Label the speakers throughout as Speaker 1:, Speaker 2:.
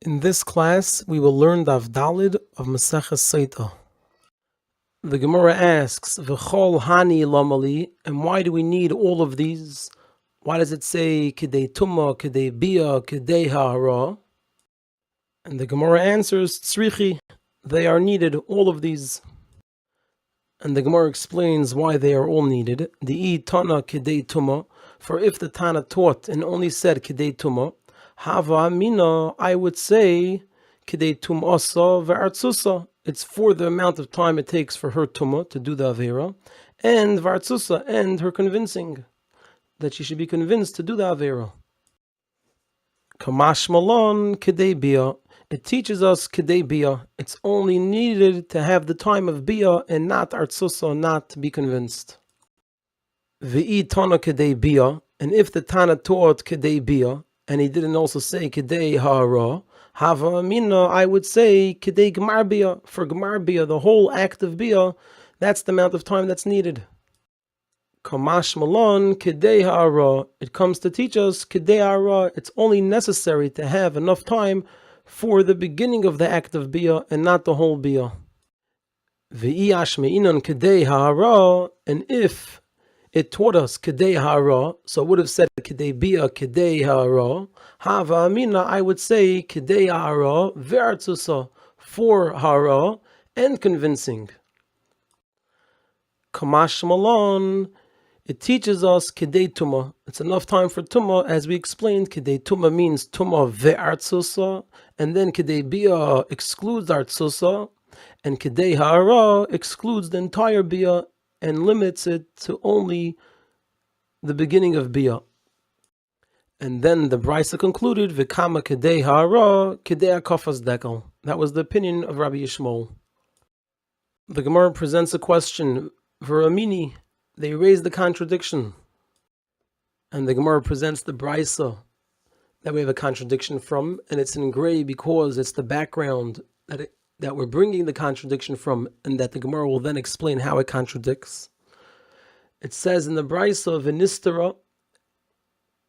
Speaker 1: In this class, we will learn Daf Dalid of Maseches Sotah. The Gemara asks, "V'chol hani lamali," and why do we need all of these? Why does it say Kidei Tumma, Kidei Bia, Kidei Ha'ara? And the Gemara answers, "Tzrichi," they are needed, all of these. And the Gemara explains why they are all needed. Di'i Tana Kidei Tumma, for if the Tana taught and only said Kidei Tumma, Hava Amina, I would say, Kidei Tum'asa V'artzusa. It's for the amount of time it takes for her Tumma to do the Avera, and V'artzusa, and her convincing, that she should be convinced to do the Avera. Kamash Malon Kidei Bia. It teaches us Kidei Bia. It's only needed to have the time of Bia and not Artzusa, not to be convinced. V'i Tana Kidei Bia. And if the Tana taught Kidei Bia, and he didn't also say Kidei Ha'ara, Hava Amina, I would say Kidei Gemar Bia. For Gemar Bia, the whole act of Bia, that's the amount of time that's needed. Kamash Malon Kidei Ha'ara. It comes to teach us Kidei Ha'ara. It's only necessary to have enough time for the beginning of the act of Bia and not the whole Bia. V'i Ashmeinon Kidei Ha'ara. And if it taught us Kidei Ha'ara, so it would have said Kidei Bia, Kidei Ha'ara. Hava Amina, I would say Kidei Ha'ara, Ve'artzusa, for Ha'ara, and convincing. Kamash Malon, it teaches us Kidei Tumma. It's enough time for Tumma, as we explained. Kidei Tumma means Tumma Ve'artzusa, and then Kidei Bia excludes Artzusa, and Kidei Ha'ara excludes the entire Bia and limits it to only the beginning of Bia. And then the Brisa concluded, V'kama Kidei Ha'ara, Kidei HaKafas Dekel. That was the opinion of Rabbi Yishmael. The Gemara presents a question. V'ramini, they raise the contradiction. And the Gemara presents the Brisa that we have a contradiction from, and it's in gray because it's the background that we're bringing the contradiction from, and that the Gemara will then explain how it contradicts. It says in the Brisa of Nistara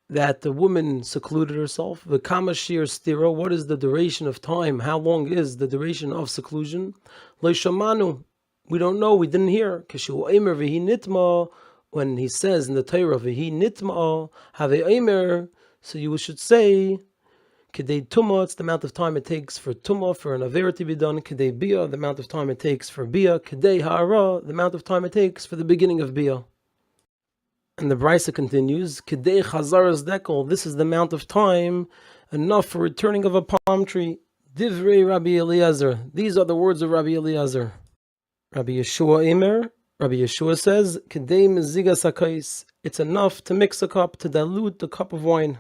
Speaker 1: that the woman secluded herself. V'kama shir stira, what is the duration of time? How long is the duration of seclusion? Lo shamanu, we don't know, we didn't hear. Kishu eimer v'hi nitma, when he says in the Torah v'hi nitma, have eimer, so you should say Kidei Tumma, it's the amount of time it takes for Tumma, for an Avera to be done. Kidei Bia, the amount of time it takes for Bia. Kidei Ha'ara, the amount of time it takes for the beginning of Bia. And the Brisa continues, Kidei Chazaras Dekel, this is the amount of time enough for returning of a palm tree. Divrei Rabbi Eliezer, these are the words of Rabbi Eliezer. Rabbi Yeshua Eimer, Rabbi Yeshua says, Kidei Mezigas HaKais, it's enough to mix a cup, to dilute the cup of wine.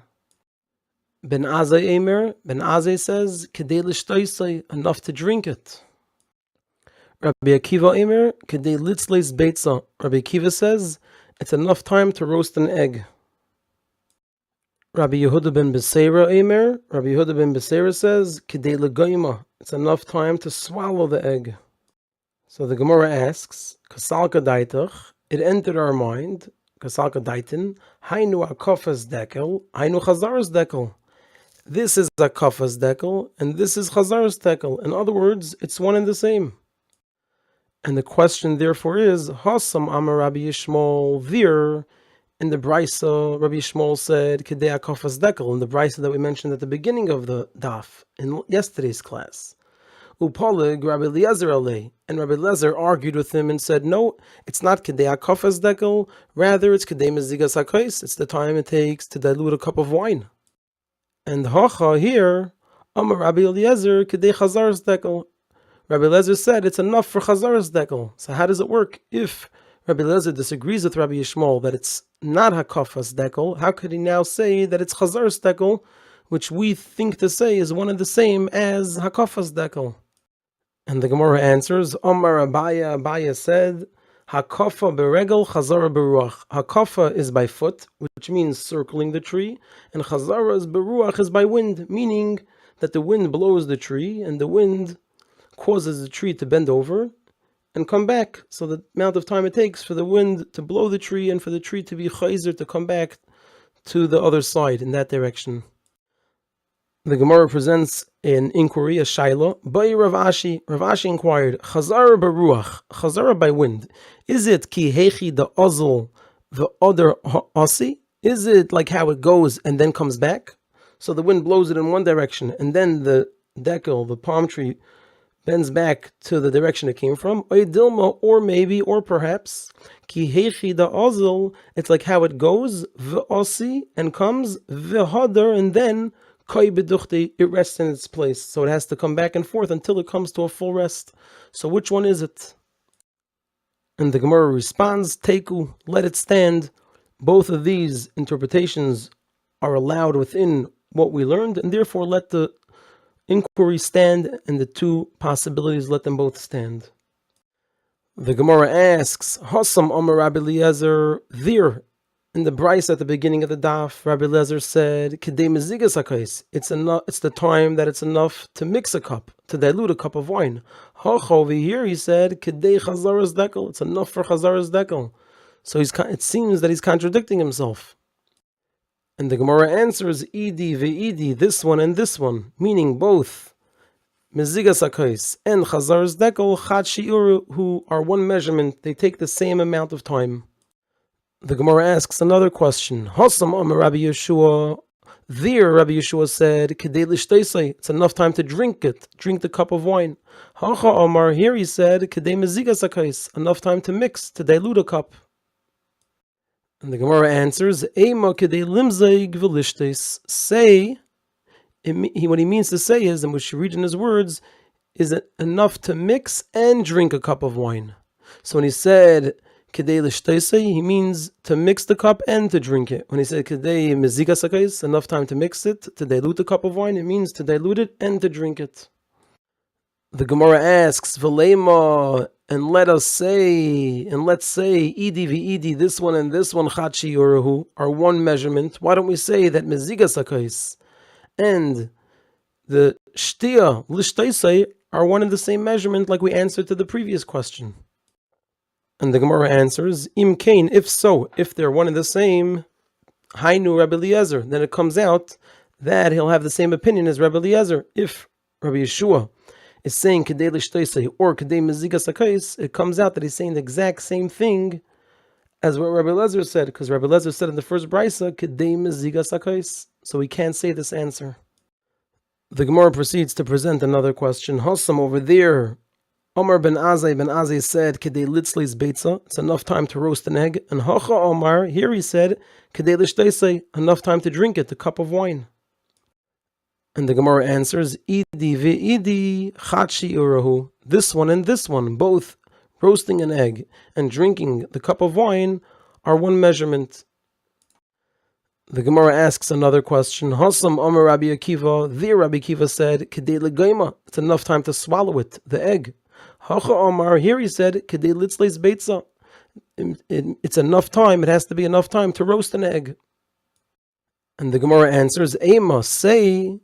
Speaker 1: Ben Azai Eimer, Ben Azai says, Kedei l'shtoisei, enough to drink it. Rabbi Akiva Eimer, Kedei litzleis beitza. Rabbi Akiva says, it's enough time to roast an egg. Rabbi Yehuda ben Beseira Eimer, Rabbi Yehuda ben Beseira says, Kedei l'goyma, it's enough time to swallow the egg. So the Gemara asks, Kasalka daitach, it entered our mind, Kasalka daitin, Hainu akofas dekel, Hainu chazaras dekel. This is a kafas dekel, and this is chazaras dekel. In other words, it's one and the same. And the question therefore is, Hasam Amar Rabbi Yishmael Vir, in the Brisa, Rabbi Yishmael said, Kidei kafas dekel, in the Brisa that we mentioned at the beginning of the Daf, in yesterday's class. Upalig Rabbi Eliezer alei, and Rabbi Eliezer argued with him and said, no, it's not Kidei kafas dekel, rather it's Kidei mezigas hakais, it's the time it takes to dilute a cup of wine. And Hacha here, Amar Rabbi Eliezer, Kidei Chazaras Dekel. Rabbi Eliezer said it's enough for Chazaras Dekel. So how does it work? If Rabbi Eliezer disagrees with Rabbi Yishmael that it's not Hakafas Dekel, how could he now say that it's Chazaras Dekel, which we think to say is one and the same as Hakafas Dekel? And the Gemara answers, Amar Abaya said, Hakafa beregel, chazara beruach. Hakafa is by foot, which means circling the tree, and chazara is beruach is by wind, meaning that the wind blows the tree, and the wind causes the tree to bend over and come back. So the amount of time it takes for the wind to blow the tree and for the tree to be chayzer to come back to the other side in that direction. The Gemara presents an inquiry, a shaila. By Rav Ashi, Rav Ashi inquired, Chazara baruach, Chazara by wind. Is it ki hechi the ozl, the other asi? Is it like how it goes and then comes back? So the wind blows it in one direction, and then the dekel, the palm tree, bends back to the direction it came from. Or maybe, or perhaps, ki hechi da ozl, it's like how it goes, v'osi, and comes, v'hodar, and then koi beduchti, it rests in its place. So it has to come back and forth until it comes to a full rest. So which one is it? And the Gemara responds, Teku, let it stand. Both of these interpretations are allowed within what we learned, and therefore let the inquiry stand, and the two possibilities, let them both stand. The Gemara asks, Hossam Omer Rabbi Eliezer, there in the Bryce at the beginning of the Daf, Rabbi Eliezer said, Kedei mezigas hakais, it's the time that it's enough to mix a cup, to dilute a cup of wine. Hoch over here, he said, Kedei chazaras dekel, it's enough for chazaras dekel. So it seems that he's contradicting himself. And the Gemara answers, Idi ve'idi, this one and this one, meaning both mezigas hakais and chazaras dekel, chad shi'uru, who are one measurement, they take the same amount of time. The Gemara asks another question. Hossam Amar Rabbi Yeshua, there Rabbi Yeshua said, Kedei lishteisei, it's enough time to drink it, drink the cup of wine. Hacha Amar, here he said, Kedei mezigas hakais, enough time to mix, to dilute a cup. And the Gemara answers, Eima kedei limzeig v'lishtes. Say, what he means to say is, and we should read in his words, is it enough to mix and drink a cup of wine. So when he said kedei lishtese, he means to mix the cup and to drink it. When he said kedei mezigas hakais, enough time to mix it, to dilute the cup of wine, it means to dilute it and to drink it. The Gemara asks, V'leima, and let's say, Idi v'idi, this one and this one, Chachi Yorahu, are one measurement. Why don't we say that Mezigas Hakais and the Shtia, Lishtaisai, are one and the same measurement, like we answered to the previous question? And the Gemara answers, Im Kain, if so, if they're one and the same, Hainu Rabbi Eliezer, then it comes out that he'll have the same opinion as Rabbi Eliezer. If Rabbi Yeshua is saying Kedei Lishtosei or Kedei Mezigas Hakais, it comes out that he's saying the exact same thing as what Rabbi Eliezer said, because Rabbi Eliezer said in the first brisa, Kedei Mezigas Hakais. So we can't say this answer. The Gemara proceeds to present another question. Hossam over there, Omar ben Azai said, Kedei Litzlis Beitza, it's enough time to roast an egg. And Hocha Omar, here he said, Kedei Lishtosei, enough time to drink it, a cup of wine. And the Gemara answers, Idi ve'idi chachi urahu. This one and this one, both roasting an egg and drinking the cup of wine, are one measurement. The Gemara asks another question. Hasam Amar Rabbi Akiva. There Rabbi Akiva said, Kedei legaima. It's enough time to swallow it, the egg. Hacha Amar. Here he said, Kedei litzleis beitza. It's enough time. It has to be enough time to roast an egg. And the Gemara answers, Ema, say,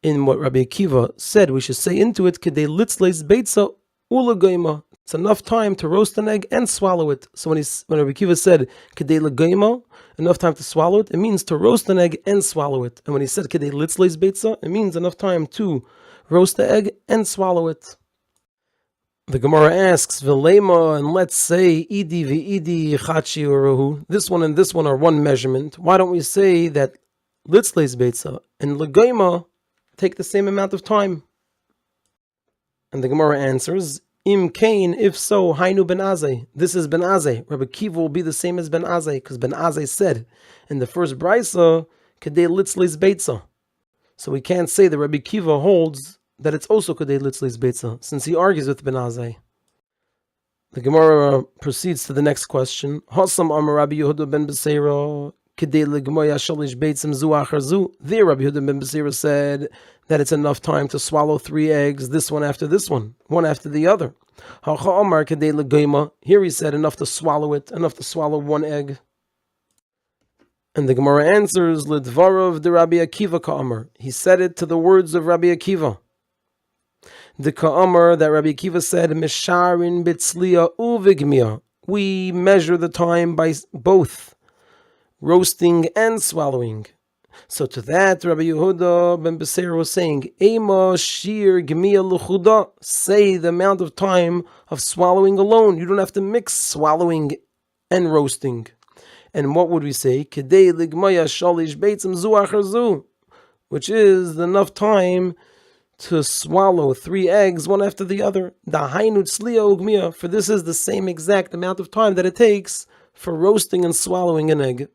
Speaker 1: in what Rabbi Akiva said, we should say into it, Kedei litzleis beitza ulegaima. It's enough time to roast an egg and swallow it. So when Rabbi Akiva said, Kedei legaima, enough time to swallow it, it means to roast an egg and swallow it. And when he said, Kedei litzleis beitza, it means enough time to roast the egg and swallow it. The Gemara asks, V'leima, and let's say, Idi v'idi chachi uruhu. This one and this one are one measurement. Why don't we say that litzleis beitza and legaima take the same amount of time? And the Gemara answers, Im Kain, if so, Hainu ben Azai. This is ben Azai. Rabbi Kiva will be the same as ben Azai, because ben Azai said in the first brisa, Kedei litzleis beitza. So we can't say that Rabbi Kiva holds that it's also Kedei litzleis beitza, since he argues with ben Azai. The Gemara proceeds to the next question. Hasam Amar Rabbi Yehuda ben Beseira. There, Rabbi Yehuda ben Beseira said that it's enough time to swallow 3 eggs, this one after this one after the other. Here he said enough to swallow it, enough to swallow 1 egg. And the Gemara answers, Lidvarav de Rabbi Akiva ka'amar. He said it to the words of Rabbi Akiva. The ka'amar that Rabbi Akiva said, Misharin bitzliya uvigmiya. We measure the time by both roasting and swallowing. So to that, Rabbi Yehuda ben Beseir was saying, Ema shir gemia luchuda. Say the amount of time of swallowing alone. You don't have to mix swallowing and roasting. And what would we say? Kedei ligmaya shalish beitzim zu achar zu, which is enough time to swallow 3 eggs one after the other. Dahainu tzliya ugmiya. For this is the same exact amount of time that it takes for roasting and swallowing an egg.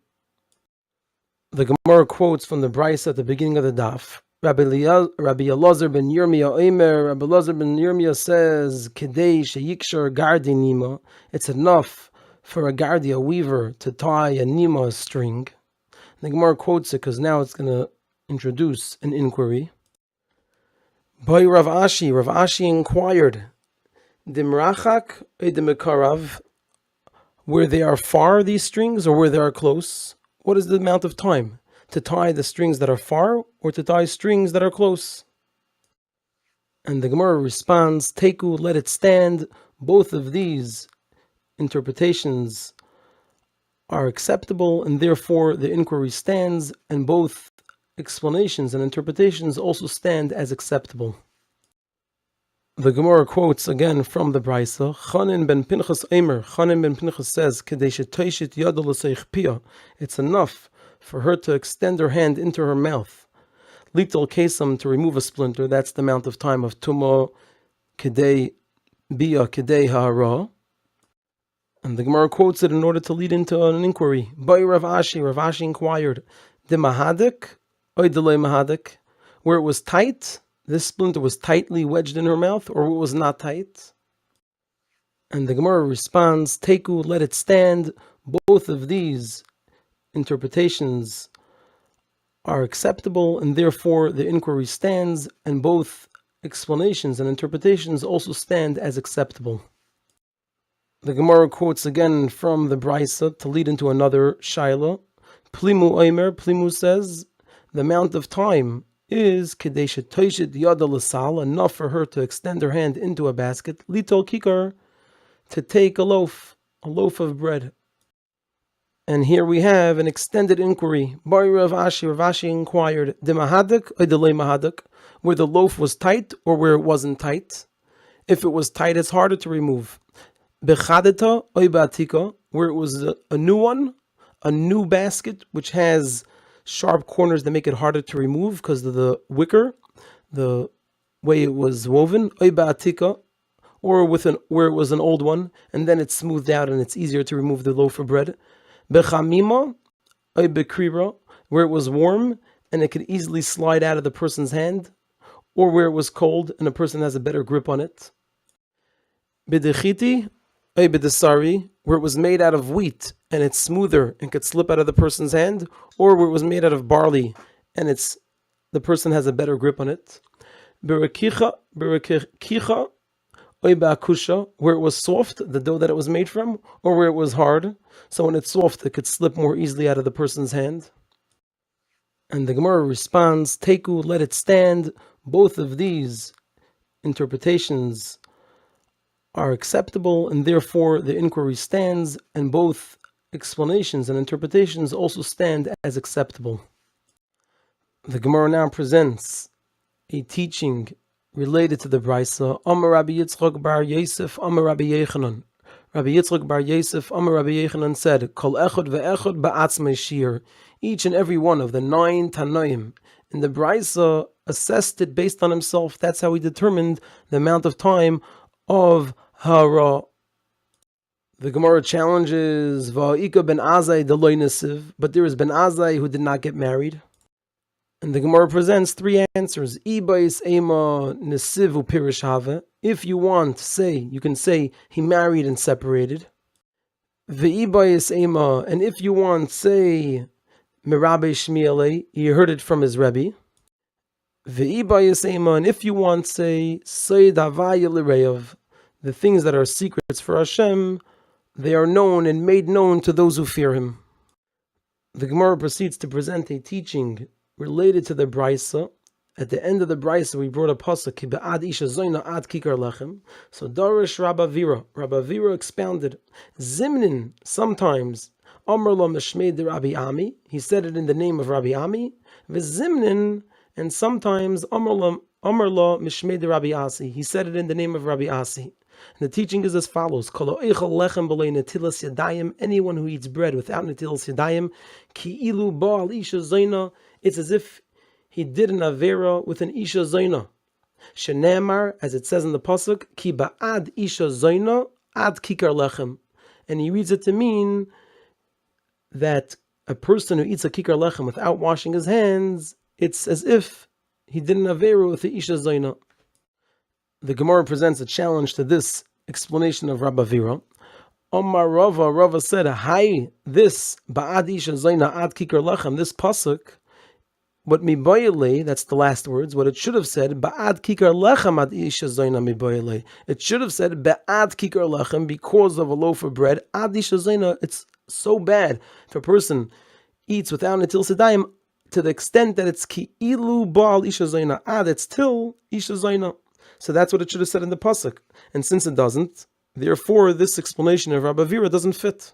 Speaker 1: The Gemara quotes from the Bryce at the beginning of the Daf. Rabbi Elazar ben Yirmiyah Omer, Rabbi Elazar ben Yirmiyah says, Kedei sheyikshar gardi nima. It's enough for a gardi, a weaver, to tie a nima, a string. The Gemara quotes it because now it's going to introduce an inquiry. By Rav Ashi inquired, Dimrachak edemekarav, where they are far, these strings, or where they are close? What is the amount of time to tie the strings that are far or to tie strings that are close? And the Gemara responds, Teku, let it stand. Both of these interpretations are acceptable, and therefore the inquiry stands, and both explanations and interpretations also stand as acceptable. The Gemara quotes again from the Brisa, Chanin ben Pinchas Eimer. Chanin ben Pinchas says, it's enough for her to extend her hand into her mouth. Lital kesam, to remove a splinter, that's the amount of time of Tumah kedei bia kedei ha'ara. And the Gemara quotes it in order to lead into an inquiry. By Rav Ashi inquired, De mahadik, oy delay mahadik, where it was tight, this splinter was tightly wedged in her mouth, or it was not tight? And the Gemara responds, Teku, let it stand. Both of these interpretations are acceptable, and therefore the inquiry stands, and both explanations and interpretations also stand as acceptable. The Gemara quotes again from the Brisa to lead into another shaila. Plimu Omer, Plimu says, the amount of time is Kadesha Toishit Yada Lasal, enough for her to extend her hand into a basket, Litol Kikar, to take a loaf of bread. And here we have an extended inquiry. Bar Rav Ashi inquired, De Mahadik or De Le Mahadik, where the loaf was tight or where it wasn't tight. If it was tight, it's harder to remove. Bechadeta or Batika, where it was a new one, a new basket, which has sharp corners that make it harder to remove because of the wicker, the way it was woven, or where it was an old one, and then it's smoothed out and it's easier to remove the loaf of bread. Bechamima, where it was warm and it could easily slide out of the person's hand, or where it was cold and a person has a better grip on it. Bidechiti, where it was made out of wheat and it's smoother and could slip out of the person's hand, or where it was made out of barley and the person has a better grip on it. Berakicha, where it was soft, the dough that it was made from, or where it was hard, so when it's soft it could slip more easily out of the person's hand. And the Gemara responds, Teku, let it stand. Both of these interpretations are acceptable, and therefore the inquiry stands, and both explanations and interpretations also stand as acceptable. The Gemara now presents a teaching related to the Brisa. Amar Rabbi Yitzchak bar Yosef, Amar Rabbi Yechanan. Rabbi Yitzchak bar Yosef, Amar Rabbi Yechanan said, Kol echad ve'echad ba'atzmei shir. Each and every one of the 9 Tanoim in the Brisa assessed it based on himself. That's how he determined the amount of time of Hara. The Gemara challenges Va'ika ben Azai deloy nesiv, but there is ben Azai who did not get married. And the Gemara presents 3 answers. Ibais ema nesiv upirish have. If you want, you can say he married and separated. Ve'ibais ema, and if you want, say merabe shmiele, he heard it from his Rebbe. Ve'ibais ema, and if you want, say davaya l'reyav. The things that are secrets for Hashem, they are known and made known to those who fear Him. The Gemara proceeds to present a teaching related to the Brisa. At the end of the Brisa, we brought a pasuk, Ki be'ad isha zoyna ad kikar lechem. So Darish Rabba Vira expounded, Zimnin, sometimes, Amar lo meshmei de Rabbi Ami, he said it in the name of Rabbi Ami, V'zimnin, and sometimes Amar la mishmei de Rabbi Asi. He said it in the name of Rabbi Asi. And the teaching is as follows: anyone who eats bread without netilas yadayim, ki ilu ba'al isha zayna, it's as if he did an avera with an isha zayna. Shenemar, as it says in the pasuk, ki ba'ad isha zayna ad kikar lechem, and he reads it to mean that a person who eats a kikar lechem without washing his hands, it's as if he did an avera with the isha zayna. The Gemara presents a challenge to this explanation of Rabbi Avira. Omar Rava said, "Hi, this ba'ad isha zayna ad kikar lechem, this pasuk, what miboyele, that's the last words, what it should have said, ba'ad kikar lechem ad isha zayna miboyele. It should have said, ba'ad kikar lechem, because of a loaf of bread, ad isha zayna, it's so bad if a person eats without netilas yadayim, to the extent that it's ki ilu ba'al isha zayna ad, it's till isha zayna. So that's what it should have said in the pasuk. And since it doesn't, therefore this explanation of Rabbi Avira doesn't fit.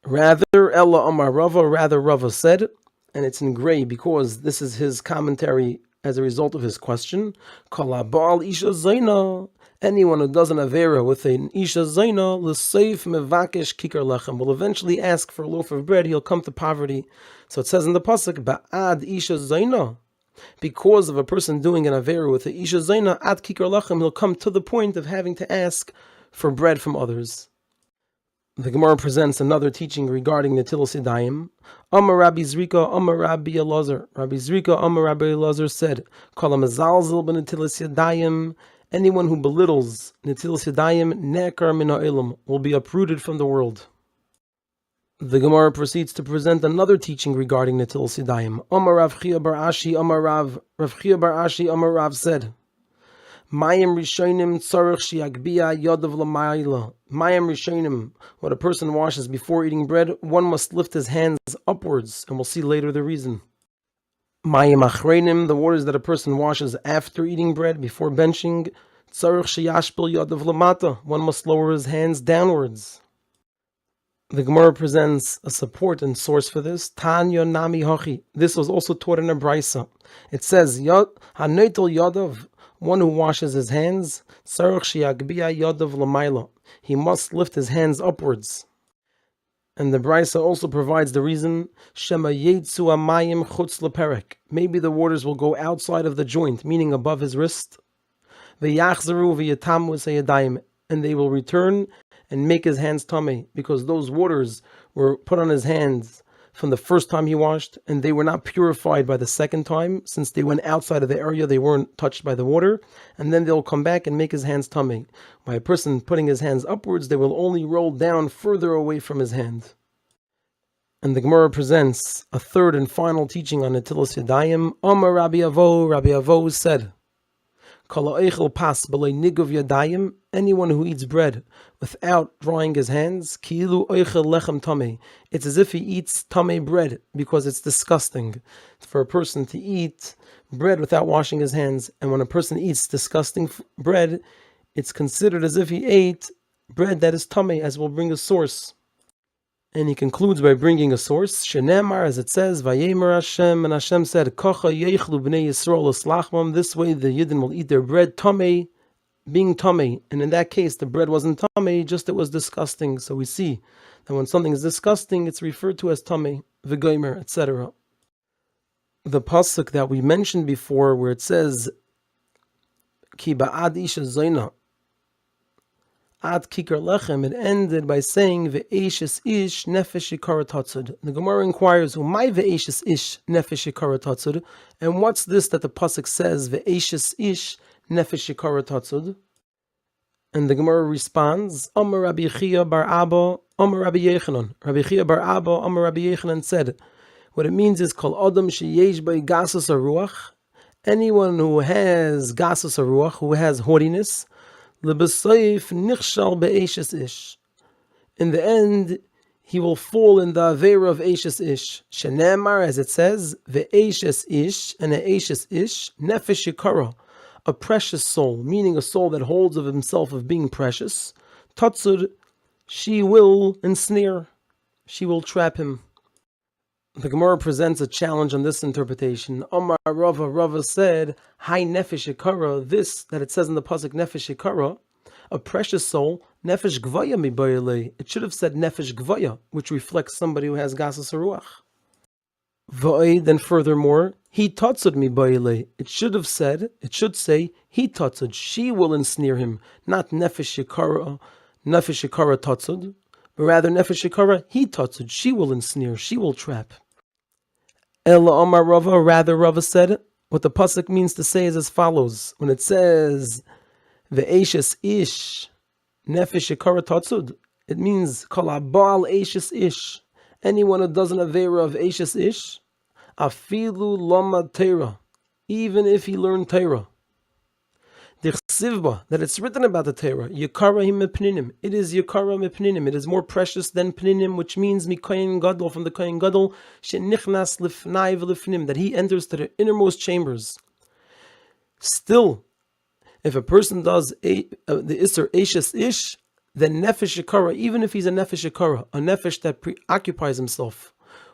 Speaker 1: Rather, Ella Amar Rava, rather Rava said, and it's in gray because this is his commentary as a result of his question, Kala Baal Isha Zayna, anyone who does an Avera with an Isha Zayna, l'seif mevakesh kikar lechem, will eventually ask for a loaf of bread, he'll come to poverty. So it says in the pasuk, Ba'ad Isha Zayna, because of a person doing an Avera with the Isha Zayna, ad kikar lechem, he'll come to the point of having to ask for bread from others. The Gemara presents another teaching regarding netilas yadayim. Amar Rabbi Zrika, Amar Rabbi Elazar. Rabbi Zrika, Amar Rabbi Elazar said, Kol hamezalzel b'netilas yadayim, anyone who belittles netilas yadayim, nekar min ha'olam, will be uprooted from the world. The Gemara proceeds to present another teaching regarding netilas yadayim. Amar Rav Chia bar Ashi, Amar Rav Chia bar Ashi, Amar Rav said, Mayim Rishonim tzarich shiyagbia yodav l'mayla. Mayim Rishonim, what a person washes before eating bread, one must lift his hands upwards, and we'll see later the reason. Mayim Achreinim, the waters that a person washes after eating bread, before benching, tzarich shiyashpil yodav l'mata, one must lower his hands downwards. The Gemara presents a support and source for this. Tanya nami hachi. This was also taught in a brisa. It says, Haneitel yodav, one who washes his hands, he must lift his hands upwards. And the Brisa also provides the reason, maybe the waters will go outside of the joint, meaning above his wrist, and they will return and make his hands tummy, because those waters were put on his hands from the first time he washed, and they were not purified by the second time, since they went outside of the area, they weren't touched by the water, and then they'll come back and make his hands tummy. By a person putting his hands upwards, they will only roll down further away from his hand. And the Gemara presents a third and final teaching on netilas yadayim. Amar Rabbi Avo said, anyone who eats bread without drying his hands, it's as if he eats tamei bread, because it's disgusting for a person to eat bread without washing his hands. And when a person eats disgusting bread, it's considered as if he ate bread that is tamei, as we'll bring a source. And he concludes by bringing a source, Shenemar, as it says, Vayemer Hashem, and Hashem said, Kocha yeichlu b'nei Yisrael eslachmam, this way the Yidden will eat their bread tamei, being tamei. And in that case, the bread wasn't tamei, just it was disgusting. So we see that when something is disgusting, it's referred to as tamei, v'goymer, etc. The pasuk that we mentioned before, where it says, Ki ba'ad isha zayna, ad kikar lechem, it ended by saying ve'eshes ish nefesh yikara tatzud. The Gemara inquires, who my ve'eshes ish nefesh yikara tatzud, and what's this that the pasuk says ve'eshes ish nefesh yikara tatzud? And the Gemara responds, Amar Rabbi Chia bar Abba, Amar Rabbi Yechanan. Rabbi Chia bar Abba, Amar Rabbi Yechanan said, what it means is kol adam sheyesh by gasus haruach, anyone who has gasus haruach, who has haughtiness, in the end, he will fall in the avera of Eishes Ish. Shenemar, as it says, ve'Eishes Ish, and Eishes Ish, nefesh yikara, a precious soul, meaning a soul that holds of himself of being precious. Tatzud, she will ensnare, she will trap him. The Gemara presents a challenge on this interpretation. Omar Rava, Rava said, Hai nefesh yikara, this that it says in the pasuk nefesh yikara, a precious soul, nefesh gvaya mi bayale. It should have said nefesh gvaya, which reflects somebody who has gasas haruach. V'oi, then furthermore, he tatzud mi bayale. It should say, he tatzud, she will ensnare him, not nefesh yikara tatzud, but rather nefesh yikara, he tatzud, she will ensnare, she will trap. Ella Omar Rava, rather Rava said, what the pasuk means to say is as follows. When it says, Ve'eshes ish, nefesh yikara tatzud, it means, Kol ha'ba'al eshes ish, anyone who does an avera of eshes ish, afilu lama teira, even if he learned Torah. Dichsivba, that it's written about the Torah, Yikara him mepninim. It is Yikara mepninim. It is more precious than pninim, which means mikoyin gadol, from the koyin gadol, shenichnas lifnai v'lifnim, that he enters to the innermost chambers. Still, if a person does the Isser Eshes Ish, then Nefesh Yikara, even if he's a Nefesh Yikara, a Nefesh that preoccupies himself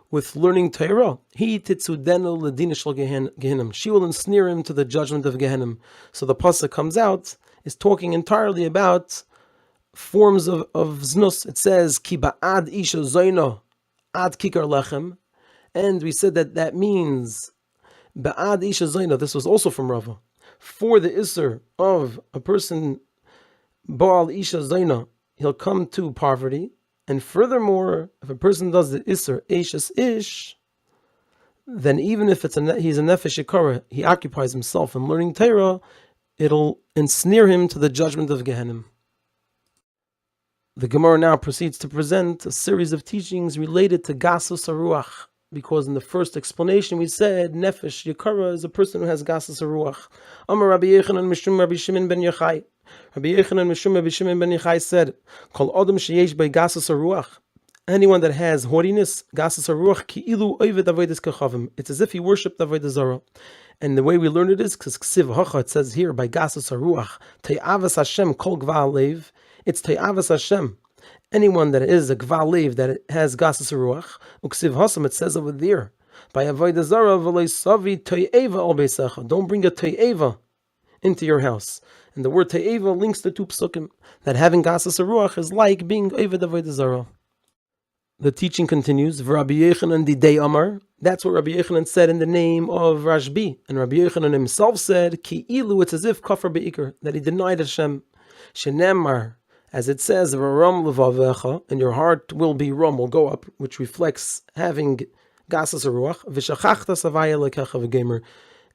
Speaker 1: with learning Torah, he titzudenu ledina shel Gehenim. She will ensnare him to the judgment of Gehenim. So the pasuk comes out, is talking entirely about forms of znus. It says, Ki ba'ad isha zoyno ad kikar lechem. And we said that means, ba'ad isha zoyno, this was also from Rava. For the Isser of a person, Baal isha zoyno, he'll come to poverty. And furthermore, if a person does the Isser Eshes Ish, then even if he's a Nefesh Yikara, he occupies himself in learning Torah, it'll ensnare him to the judgment of Gehenim. The Gemara now proceeds to present a series of teachings related to Gasus HaRuach, because in the first explanation we said Nefesh Yikara is a person who has Gasus HaRuach. Amar Rabbi Yechanan Mishum Rabbi Shimon ben Yochai. Rabbi Yechanan Mishum Rabbi Shimon ben Yochai said, Kol Adam sheyesh by Gasus HaRuach. Anyone that has haughtiness, Gasus HaRuach, Ki'ilu Oived Avodas Kechavim. It's as if he worshipped Avodah Zarah. And the way we learn it is, because Ksiv Hacha, it says here, by Gasus HaRuach, Te'avas Hashem Kol Gval Lev. It's Te'avas Hashem. Anyone that is a Gval Lev, that has Gasus HaRuach, Uksiv Hasam, it says over there, by Avodah Zarah, V'lei Savi To'eva Al Beisecha. Don't bring a To'eva into your house. And the word Te'eva links the two psukim, that having Gasus HaRuach is like being Oved Avodah Zarah. The teaching continues, Rabbi Yechanan Didei Amar. That's what Rabbi Yechanan said in the name of Rashbi. And Rabbi Yechanan himself said, Ki ilu, it's as if kafar be'ikr, that he denied Hashem. Shenemar, as it says, Varam levavecha, and your heart will go up, which reflects having Gasus HaRuach, V'shachachta savaya lekecha v'gemer,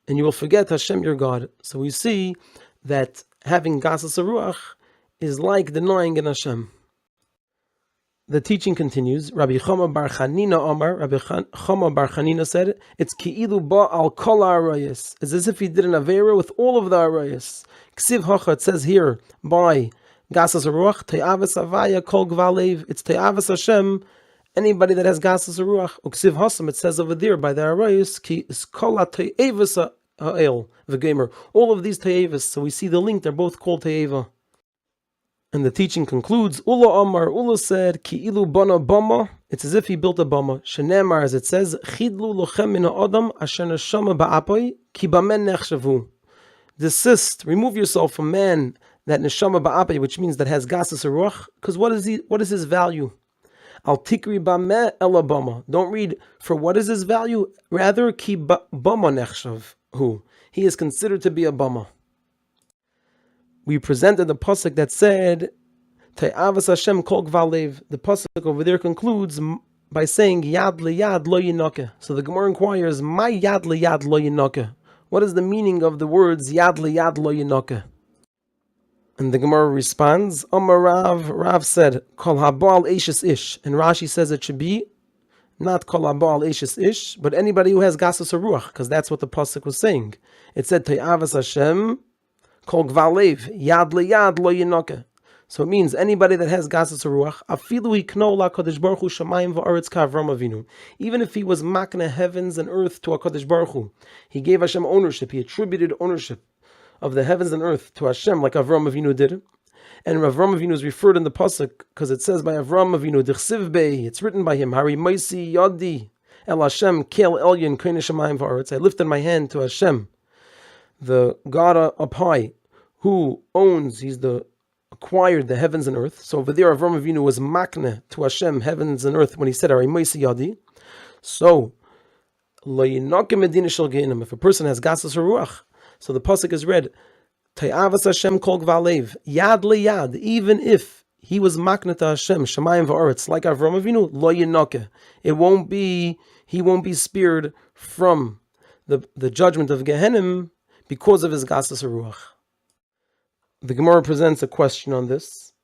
Speaker 1: and you will forget Hashem your God. So we see that having Gasus HaRuach is like denying in Hashem. The teaching continues. Rabbi Chama bar Chanina Omar, Rabbi Chama bar Chanina said, it's ki'ilu ba al kol ha'arayos. It's as if he did an avera with all of the arayos. Ksiv hacha, it says here, by Gasus HaRuach, te'avas avaya kol gvalev. It's te'avas Hashem, anybody that has Gasus HaRuach. Uksiv hasam, it says over there, by the arayos, ki is kol ha'te'evas ha'el v'gemer. All of these te'evas, so we see the link, they're both called te'eva. And the teaching concludes, Ula Amar, Ula said, Ki ilu bana bama, it's as if he built a bama. Shenemar, as it says, Chidlu lochem min ha'adam, asher neshama ba'apoi, ki bamen nechshavu. Desist, remove yourself from man, that neshama ba'apoi, which means that has Gasus HaRuach, because what is his value? Al tikri bameh ela bama. Don't read, for what is his value? Rather, ki bama nechshavu. He is considered to be a bama. We presented the pasuk that said, Te'avas Hashem kol gvalev. The pasuk over there concludes by saying, Yad liyad lo yinake. So the Gemara inquires, My yad liyad lo yinake. What is the meaning of the words Yad liyad lo yinake? And the Gemara responds, Amar Rav said, Kol habal eshes ish. And Rashi says it should be not kol habal eshes ish, but anybody who has Gasus HaRuach, because that's what the pasuk was saying. It said Te'avas Hashem Kol gvalev, yad liyad lo yinake. So it means anybody that has Gasus HaRuach, afilu hikno la'Kadosh Baruch Hu shamayim va'aretz ka'Avram Avinu. Even if he was makna heavens and earth to HaKadosh Baruch Hu, he gave Hashem ownership, he attributed ownership of the heavens and earth to Hashem like Avram Avinu did. And Avram Avinu is referred in the pasuk because it says by Avram Avinu, Dichsiv bei, it's written by him, Hari Maisi Yadi, El Hashem kel elyon koine shamayim v'aretz. I lifted my hand to Hashem, the God up high, who owns, acquired the heavens and earth. So over there, Avram Avinu was makne to Hashem, heavens and earth, when he said, Ari Moisi Yadi. So, if a person has gasas ruach, so the pasuk is read, Tayavas Hashem kol gvalev, yad leyad, even if he was makne to Hashem, shamayim v'aretz, like Avram Avinu, lo yinoke. He won't be spared from the judgment of Gehenim because of his gasas ruach. The Gemara presents a question on this.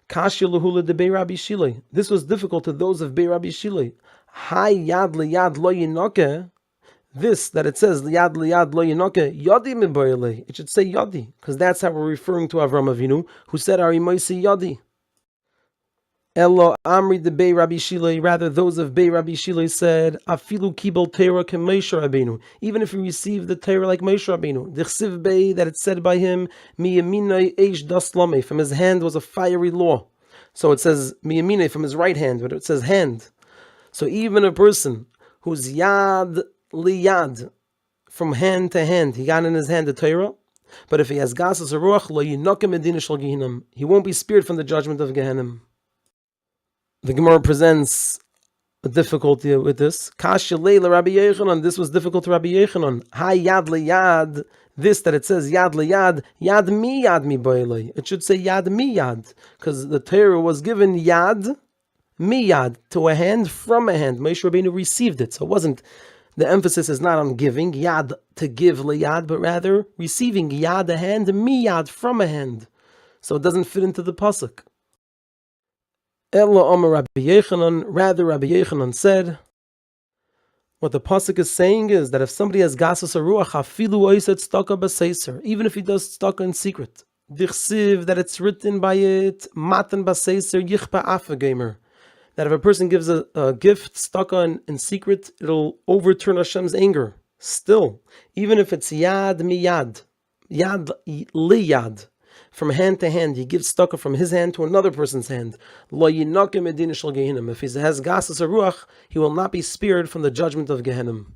Speaker 1: Kashya lehula de Bei Rabbi Shilai. This was difficult to those of Bei Rabbi Shilai. Hai yad liyad lo yinoke. This, that it says liyad liyad lo yinoke, yadi miboyle. It should say yadi, because that's how we're referring to Avram Avinu, who said Ari Moisi Yadi. Elo Amri de Bei Rabbi Shilai, rather those of Bei Rabbi Shilai said, Afilu kibel Torah ke Moshe Rabbeinu, even if he received the Torah like Moshe Rabbeinu, Dichsiv Bei, that it said by him, Mi yaminai eish das lame, from his hand was a fiery law. So it says Mi yaminai, from his right hand, but it says hand. So even a person who's yad liyad, from hand to hand, he got in his hand the Torah, but if he has gasas ruach, lo yinoke medina shel Gehinnom, he won't be spared from the judgment of Gehenim. The Gemara presents a difficulty with this. Kashya leila Rabbi Yechanan. This was difficult to Rabbi Yechanan. Hi yad liyad. This that it says yad liyad, yad mi boilei. It should say yad mi yad, because the Torah was given yad mi yad, to a hand from a hand. Moshe Rabbeinu received it, so it wasn't. The emphasis is not on giving yad to give liyad, but rather receiving yad, a hand, mi yad, from a hand. So it doesn't fit into the pasuk. Ella Omer Rabbi Yechanan, rather Rabbi Yechanan said, what the pasuk is saying is that if somebody has gasas ruach, afilu oiset tzedakah b'seiser, even if he does tzedakah in secret, dichsiv, that it's written by it, matan b'seiser yichpa afagamer, that if a person gives a gift tzedakah in secret, it'll overturn Hashem's anger. Still, even if it's yad miyad, yad liyad, from hand to hand, he gives tzedakah from his hand to another person's hand. Lo yinoke medina shel Gehinnom. If he has gasas ruach, he will not be spared from the judgment of Gehenim.